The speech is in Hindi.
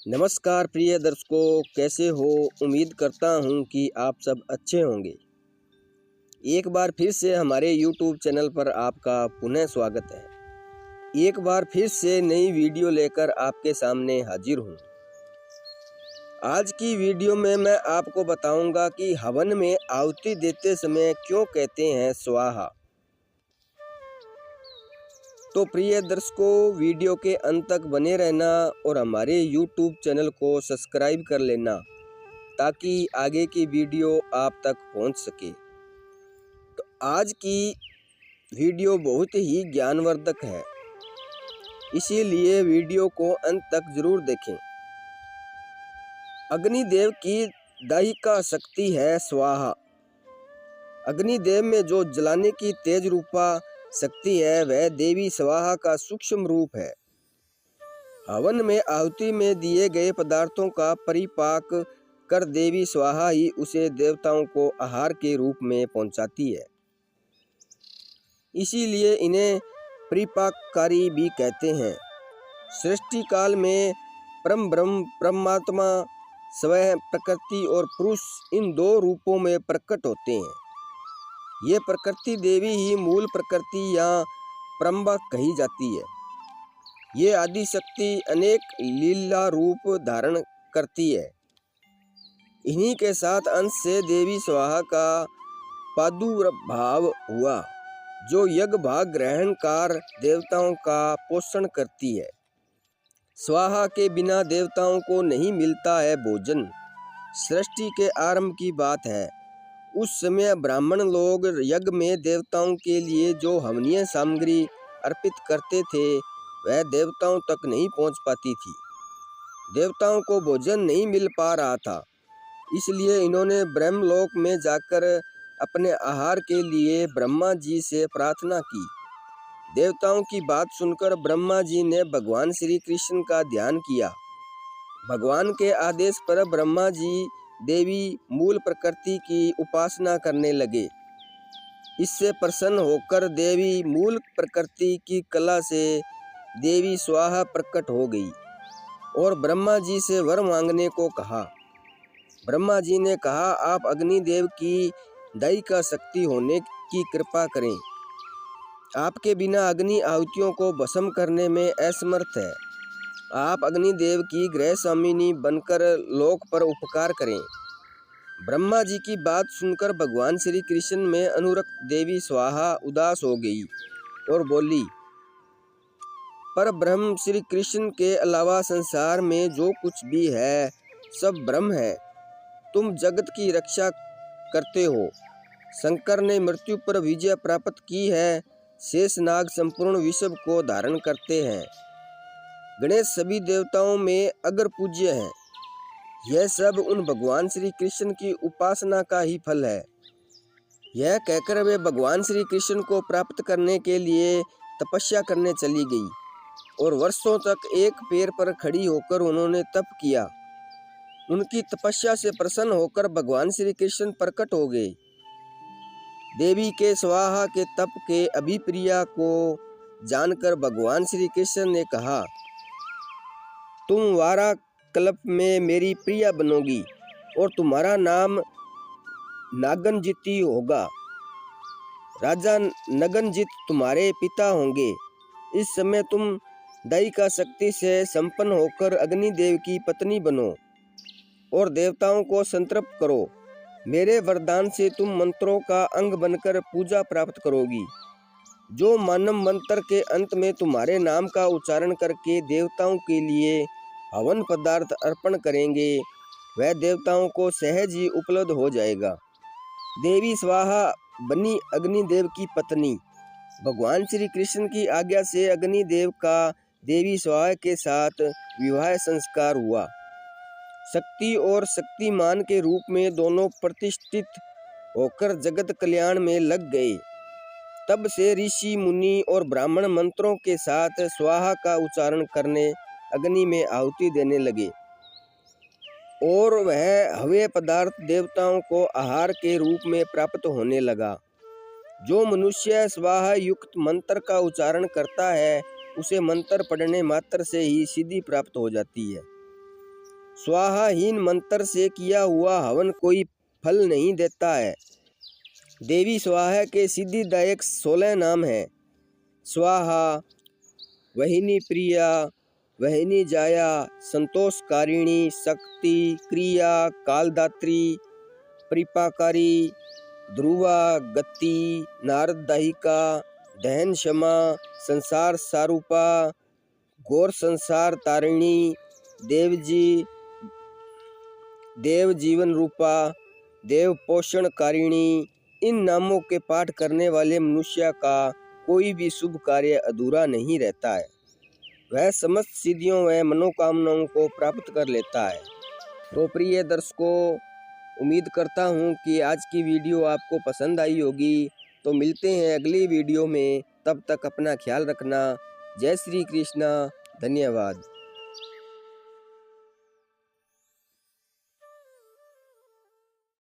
नमस्कार प्रिय दर्शकों, कैसे हो। उम्मीद करता हूँ कि आप सब अच्छे होंगे। एक बार फिर से हमारे YouTube चैनल पर आपका पुनः स्वागत है। एक बार फिर से नई वीडियो लेकर आपके सामने हाजिर हूँ। आज की वीडियो में मैं आपको बताऊंगा कि हवन में आहुति देते समय क्यों कहते हैं स्वाहा। तो प्रिय दर्शकों, वीडियो के अंत तक बने रहना और हमारे YouTube चैनल को सब्सक्राइब कर लेना ताकि आगे की वीडियो आप तक पहुंच सके। तो आज की वीडियो बहुत ही ज्ञानवर्धक है, इसीलिए वीडियो को अंत तक जरूर देखें। अग्निदेव की दाहिका शक्ति है स्वाहा। अग्निदेव में जो जलाने की तेज रूपा शक्ति है वह देवी स्वाहा का सूक्ष्म रूप है। हवन में आहुति में दिए गए पदार्थों का परिपाक कर देवी स्वाहा ही उसे देवताओं को आहार के रूप में पहुंचाती है। इसीलिए इन्हें परिपाककारी भी कहते हैं। सृष्टि काल में परम ब्रह्म परमात्मा स्वयं प्रकृति और पुरुष इन दो रूपों में प्रकट होते हैं। ये प्रकृति देवी ही मूल प्रकृति या परम्बा कही जाती है। ये आदि शक्ति अनेक लीला रूप धारण करती है। इन्हीं के साथ अंश से देवी स्वाहा का प्रादुर्भाव हुआ, जो यज्ञ भाग ग्रहणकार देवताओं का पोषण करती है। स्वाहा के बिना देवताओं को नहीं मिलता है भोजन। सृष्टि के आरंभ की बात है। उस समय ब्राह्मण लोग यज्ञ में देवताओं के लिए जो हवनीय सामग्री अर्पित करते थे वह देवताओं तक नहीं पहुंच पाती थी। देवताओं को भोजन नहीं मिल पा रहा था, इसलिए इन्होंने ब्रह्मलोक में जाकर अपने आहार के लिए ब्रह्मा जी से प्रार्थना की। देवताओं की बात सुनकर ब्रह्मा जी ने भगवान श्री कृष्ण का ध्यान किया। भगवान के आदेश पर ब्रह्मा जी देवी मूल प्रकृति की उपासना करने लगे। इससे प्रसन्न होकर देवी मूल प्रकृति की कला से देवी स्वाहा प्रकट हो गई और ब्रह्मा जी से वर मांगने को कहा। ब्रह्मा जी ने कहा, आप अग्निदेव की दाहिका शक्ति होने की कृपा करें। आपके बिना अग्नि आहुतियों को भस्म करने में असमर्थ है। आप अग्निदेव की गृह स्वामिनी बनकर लोक पर उपकार करें। ब्रह्मा जी की बात सुनकर भगवान श्री कृष्ण में अनुरक्त देवी स्वाहा उदास हो गई और बोली, पर ब्रह्म श्री कृष्ण के अलावा संसार में जो कुछ भी है सब ब्रह्म है। तुम जगत की रक्षा करते हो। शंकर ने मृत्यु पर विजय प्राप्त की है। शेषनाग संपूर्ण विश्व को धारण करते हैं। गणेश सभी देवताओं में अग्र पूज्य हैं। यह सब उन भगवान श्री कृष्ण की उपासना का ही फल है। यह कहकर वे भगवान श्री कृष्ण को प्राप्त करने के लिए तपस्या करने चली गई और वर्षों तक एक पैर पर खड़ी होकर उन्होंने तप किया। उनकी तपस्या से प्रसन्न होकर भगवान श्री कृष्ण प्रकट हो गए। देवी के स्वाहा के तप के अभिप्रिया को जानकर भगवान श्री कृष्ण ने कहा, तुम वारा कल्प में मेरी प्रिया बनोगी और तुम्हारा नाम नागनजिती होगा। राजा नगनजित तुम्हारे पिता होंगे। इस समय तुम दाहिका शक्ति से संपन्न होकर अग्निदेव की पत्नी बनो और देवताओं को संतृप्त करो। मेरे वरदान से तुम मंत्रों का अंग बनकर पूजा प्राप्त करोगी। जो मानव मंत्र के अंत में तुम्हारे नाम का उच्चारण करके देवताओं के लिए हवन पदार्थ अर्पण करेंगे वह देवताओं को सहज ही उपलब्ध हो जाएगा। देवी स्वाहा बनी अग्निदेव की पत्नी। भगवान श्री कृष्ण की आज्ञा से अग्निदेव का देवी स्वाहा के साथ विवाह संस्कार हुआ। शक्ति और शक्तिमान के रूप में दोनों प्रतिष्ठित होकर जगत कल्याण में लग गए। तब से ऋषि मुनि और ब्राह्मण मंत्रों के साथ स्वाहा का उच्चारण करने अग्नि में आहुति देने लगे और वह हव्य पदार्थ देवताओं को आहार के रूप में प्राप्त होने लगा। जो मनुष्य स्वाहा युक्त मंत्र का उच्चारण करता है उसे मंत्र पढ़ने मात्र से ही सिद्धि प्राप्त हो जाती है। स्वाहाहीन मंत्र से किया हुआ हवन कोई फल नहीं देता है। देवी स्वाहा के सिद्धिदायक 16 नाम हैं। स्वाहा, वहिनी प्रिया, वहिनी जाया, संतोषकारिणी, शक्ति, क्रिया, कालदात्री, परिपाकारी, ध्रुवा, गति, नारददायिका, दहन क्षमा, संसार सारूपा, घोर संसार तारिणी, देव जीवन रूपा, देव पोषण कारिणी। इन नामों के पाठ करने वाले मनुष्य का कोई भी शुभ कार्य अधूरा नहीं रहता है। वह समस्त सिद्धियों व मनोकामनाओं को प्राप्त कर लेता है। तो प्रिय दर्शकों, उम्मीद करता हूँ कि आज की वीडियो आपको पसंद आई होगी। तो मिलते हैं अगली वीडियो में, तब तक अपना ख्याल रखना। जय श्री कृष्णा, धन्यवाद।